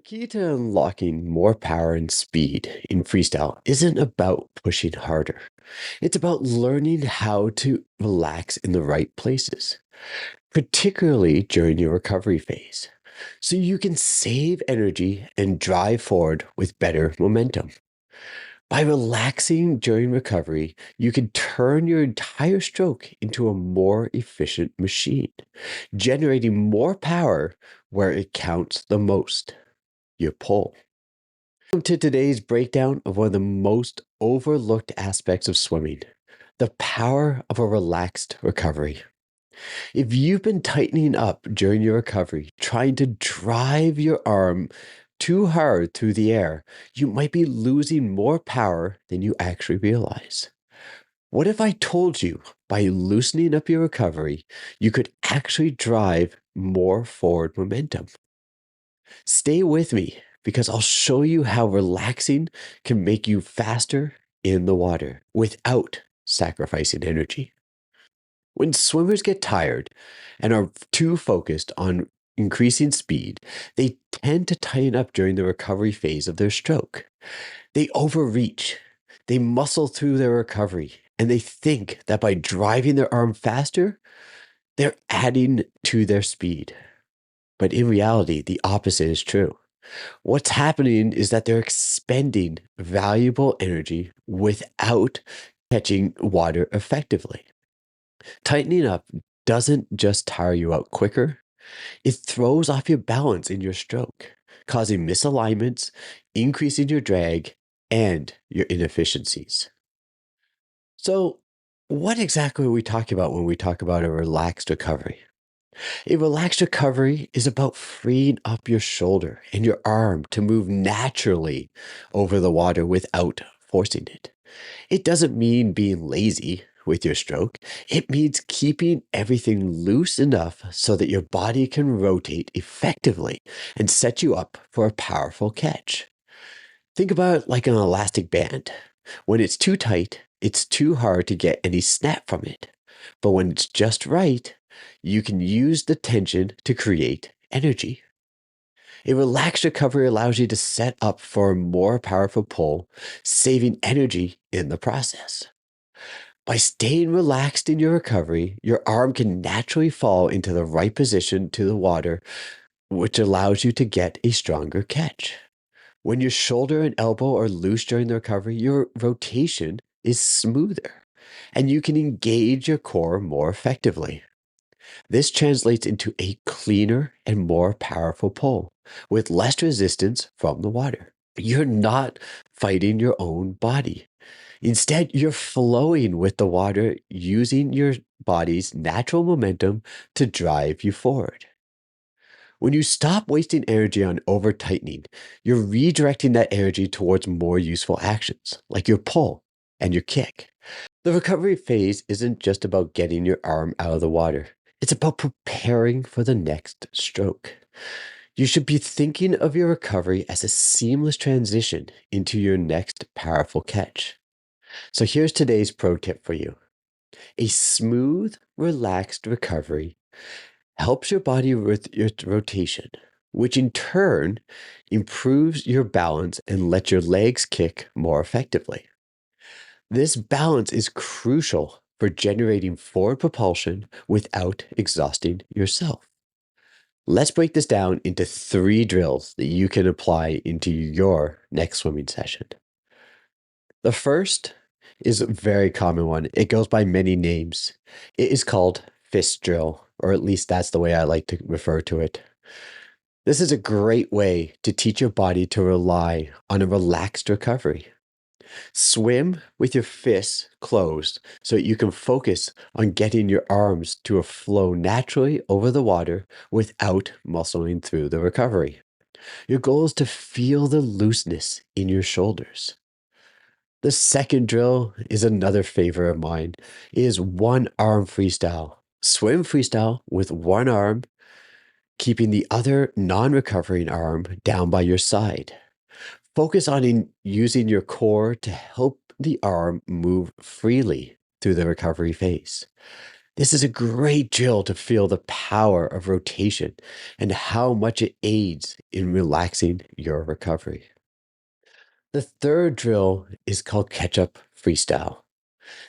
The key to unlocking more power and speed in freestyle isn't about pushing harder. It's about learning how to relax in the right places, particularly during your recovery phase, so you can save energy and drive forward with better momentum. By relaxing during recovery, you can turn your entire stroke into a more efficient machine, generating more power where it counts the most, your pull. Welcome to today's breakdown of one of the most overlooked aspects of swimming, the power of a relaxed recovery. If you've been tightening up during your recovery, trying to drive your arm too hard through the air, you might be losing more power than you actually realize. What if I told you by loosening up your recovery, you could actually drive more forward momentum? Stay with me because I'll show you how relaxing can make you faster in the water without sacrificing energy. When swimmers get tired and are too focused on increasing speed, they tend to tighten up during the recovery phase of their stroke. They overreach, they muscle through their recovery, and they think that by driving their arm faster, they're adding to their speed. But in reality, the opposite is true. What's happening is that they're expending valuable energy without catching water effectively. Tightening up doesn't just tire you out quicker, it throws off your balance in your stroke, causing misalignments, increasing your drag, and your inefficiencies. So, what exactly are we talking about when we talk about a relaxed recovery? A relaxed recovery is about freeing up your shoulder and your arm to move naturally over the water without forcing it. It doesn't mean being lazy with your stroke. It means keeping everything loose enough so that your body can rotate effectively and set you up for a powerful catch. Think about it like an elastic band. When it's too tight, it's too hard to get any snap from it. But when it's just right, you can use the tension to create energy. A relaxed recovery allows you to set up for a more powerful pull, saving energy in the process. By staying relaxed in your recovery, your arm can naturally fall into the right position to the water, which allows you to get a stronger catch. When your shoulder and elbow are loose during the recovery, your rotation is smoother and you can engage your core more effectively. This translates into a cleaner and more powerful pull with less resistance from the water. You're not fighting your own body. Instead, you're flowing with the water using your body's natural momentum to drive you forward. When you stop wasting energy on over tightening, you're redirecting that energy towards more useful actions like your pull and your kick. The recovery phase isn't just about getting your arm out of the water. It's about preparing for the next stroke. You should be thinking of your recovery as a seamless transition into your next powerful catch. So here's today's pro tip for you. A smooth, relaxed recovery helps your body with your rotation, which in turn improves your balance and lets your legs kick more effectively. This balance is crucial for generating forward propulsion without exhausting yourself. Let's break this down into 3 drills that you can apply into your next swimming session. The first is a very common one. It goes by many names. It is called fist drill, or at least that's the way I like to refer to it. This is a great way to teach your body to rely on a relaxed recovery. Swim with your fists closed so you can focus on getting your arms to a flow naturally over the water without muscling through the recovery. Your goal is to feel the looseness in your shoulders. The second drill is another favorite of mine. It is one arm freestyle. Swim freestyle with one arm, keeping the other non-recovering arm down by your side. Focus on using your core to help the arm move freely through the recovery phase. This is a great drill to feel the power of rotation and how much it aids in relaxing your recovery. The third drill is called catch up freestyle.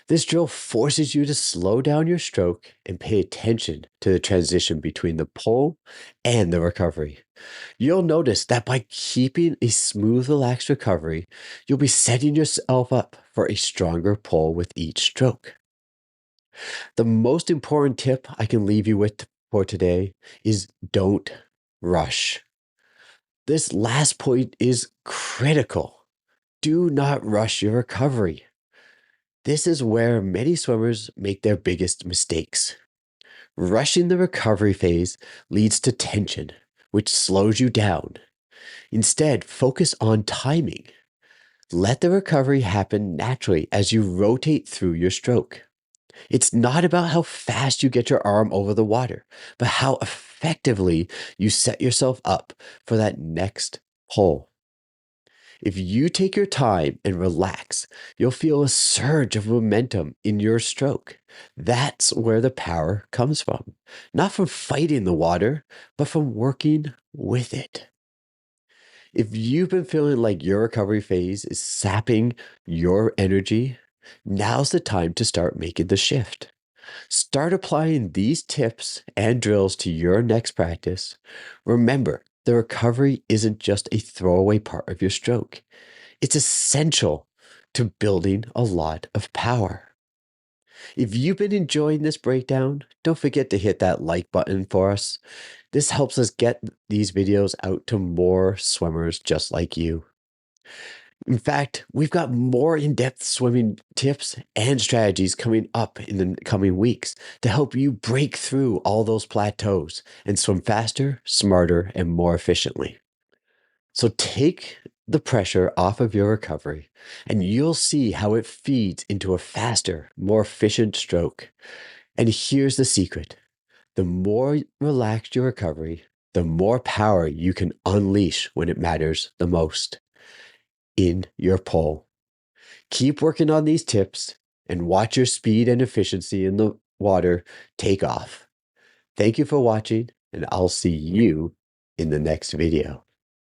This drill forces you to slow down your stroke and pay attention to the transition between the pull and the recovery. You'll notice that by keeping a smooth, relaxed recovery, you'll be setting yourself up for a stronger pull with each stroke. The most important tip I can leave you with for today is don't rush. This last point is critical. Do not rush your recovery. This is where many swimmers make their biggest mistakes. Rushing the recovery phase leads to tension, which slows you down. Instead, focus on timing. Let the recovery happen naturally as you rotate through your stroke. It's not about how fast you get your arm over the water, but how effectively you set yourself up for that next pull. If you take your time and relax, you'll feel a surge of momentum in your stroke. That's where the power comes from. Not from fighting the water, but from working with it. If you've been feeling like your recovery phase is sapping your energy, now's the time to start making the shift. Start applying these tips and drills to your next practice. Remember, the recovery isn't just a throwaway part of your stroke. It's essential to building a lot of power. If you've been enjoying this breakdown, don't forget to hit that like button for us. This helps us get these videos out to more swimmers just like you. In fact, we've got more in-depth swimming tips and strategies coming up in the coming weeks to help you break through all those plateaus and swim faster, smarter, and more efficiently. So take the pressure off of your recovery, and you'll see how it feeds into a faster, more efficient stroke. And here's the secret. The more relaxed your recovery, the more power you can unleash when it matters the most in your pull. Keep working on these tips and watch your speed and efficiency in the water take off. Thank you for watching, and I'll see you in the next video.